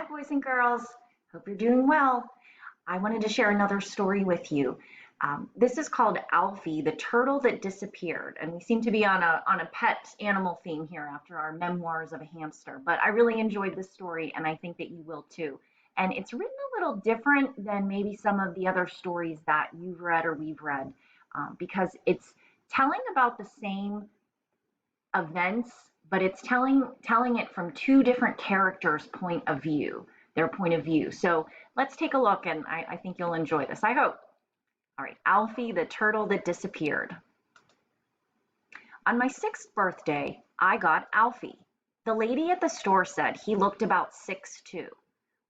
boys and girls. Hope you're doing well. I wanted to share another story with you. This is called Alfie, the turtle that disappeared, and we seem to be on a pet animal theme here after our memoirs of a hamster. But I really enjoyed this story, and I think that you will too. And it's written a little different than maybe some of the other stories that you've read or we've read, because it's telling about the same events, but it's telling it from two different characters' point of view, their point of view. So let's take a look, and I think you'll enjoy this. I hope. All right, Alfie, the turtle that disappeared. On my 6th birthday, I got Alfie. The lady at the store said he looked about 6 too.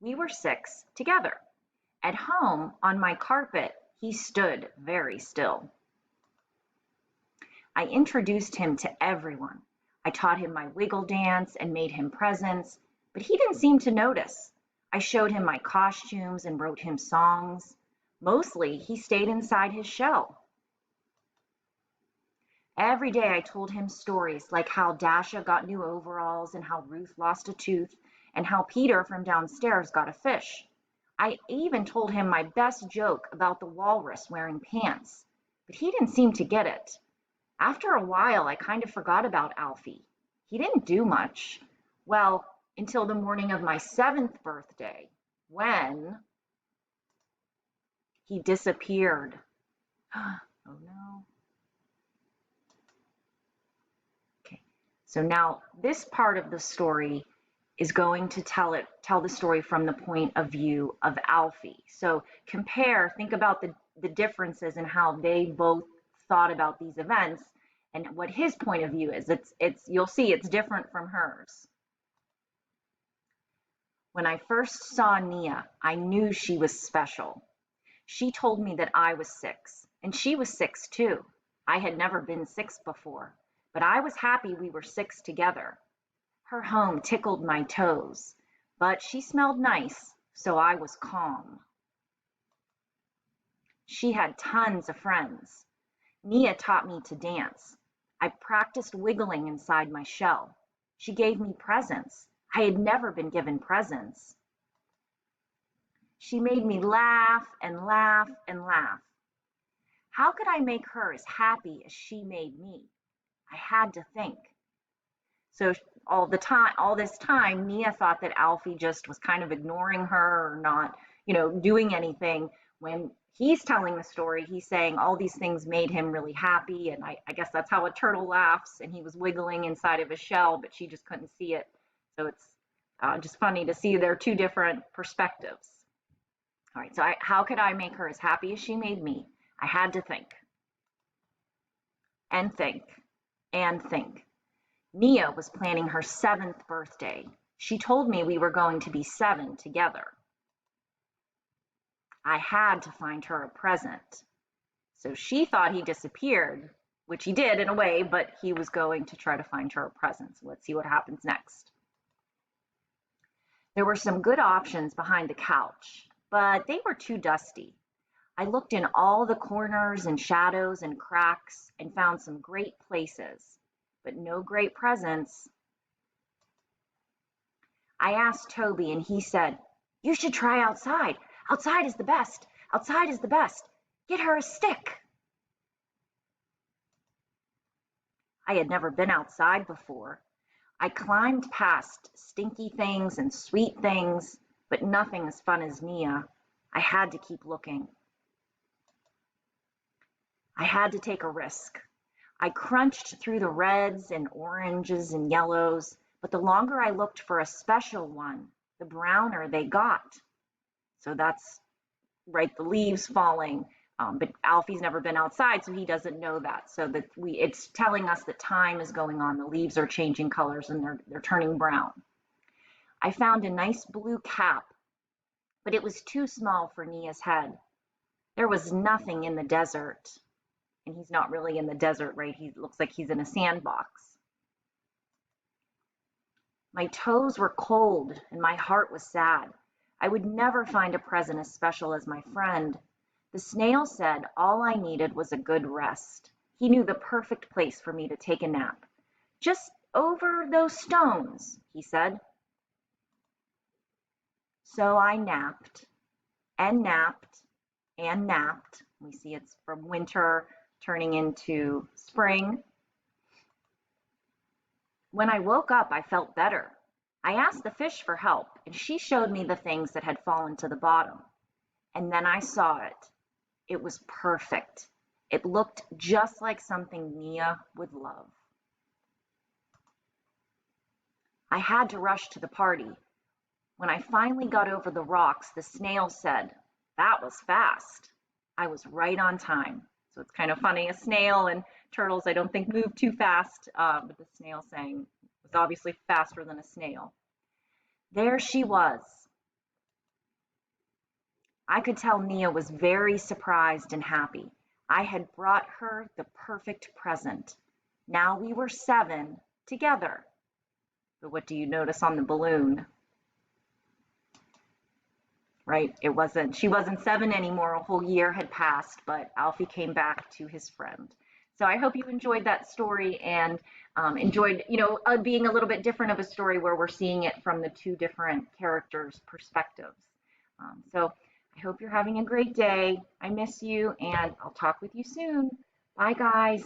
We were 6 together. At home, on my carpet, he stood very still. I introduced him to everyone. I taught him my wiggle dance and made him presents, but he didn't seem to notice. I showed him my costumes and wrote him songs. Mostly, he stayed inside his shell. Every day I told him stories like how Dasha got new overalls and how Ruth lost a tooth and how Peter from downstairs got a fish. I even told him my best joke about the walrus wearing pants, but he didn't seem to get it. After a while, I kind of forgot about Alfie. He didn't do much. Well, until the morning of my 7th birthday, when he disappeared. Oh no. Okay, so now this part of the story is going to tell the story from the point of view of Alfie. So think about the differences in how they both thought about these events and what his point of view is. You'll see it's different from hers. When I first saw Nia, I knew she was special. She told me that I was 6, and she was 6 too. I had never been 6 before, but I was happy we were 6 together. Her home tickled my toes, but she smelled nice, so I was calm. She had tons of friends. Nia taught me to dance. I practiced wiggling inside my shell. She gave me presents. I had never been given presents. She made me laugh and laugh and laugh. How could I make her as happy as she made me? I had to think. So all this time, Nia thought that Alfie just was kind of ignoring her or not, doing anything. When he's telling the story, he's saying all these things made him really happy. And I guess that's how a turtle laughs. And he was wiggling inside of his shell, but she just couldn't see it. So it's just funny to see their two different perspectives. All right, so how could I make her as happy as she made me? I had to think. And think. And think. Nia was planning her 7th birthday. She told me we were going to be 7 together. I had to find her a present. So she thought he disappeared, which he did in a way, but he was going to try to find her a present. So let's see what happens next. There were some good options behind the couch, but they were too dusty. I looked in all the corners and shadows and cracks and found some great places, but no great presents. I asked Toby and he said, "You should try outside. Outside is the best. Outside is the best. Get her a stick." I had never been outside before. I climbed past stinky things and sweet things, but nothing as fun as Nia. I had to keep looking. I had to take a risk. I crunched through the reds and oranges and yellows, but the longer I looked for a special one, the browner they got. So that's right, the leaves falling. But Alfie's never been outside, so he doesn't know that. So it's telling us that time is going on. The leaves are changing colors and they're turning brown. I found a nice blue cap, but it was too small for Nia's head. There was nothing in the desert. And he's not really in the desert, right? He looks like he's in a sandbox. My toes were cold and my heart was sad. I would never find a present as special as my friend. The snail said all I needed was a good rest. He knew the perfect place for me to take a nap. "Just over those stones," he said. So I napped and napped and napped. We see it's from winter turning into spring. When I woke up, I felt better. I asked the fish for help, and she showed me the things that had fallen to the bottom. And then I saw it. It was perfect. It looked just like something Nia would love. I had to rush to the party. When I finally got over the rocks, the snail said, "That was fast." I was right on time. So it's kind of funny. A snail and turtles, I don't think, move too fast, but the snail saying was obviously faster than a snail. There she was. I could tell Nia was very surprised and happy. I had brought her the perfect present. Now we were 7 together. But what do you notice on the balloon? Right, she wasn't 7 anymore. A whole year had passed, but Alfie came back to his friend. So I hope you enjoyed that story and enjoyed, being a little bit different of a story where we're seeing it from the 2 different characters' perspectives. So I hope you're having a great day. I miss you, and I'll talk with you soon. Bye, guys.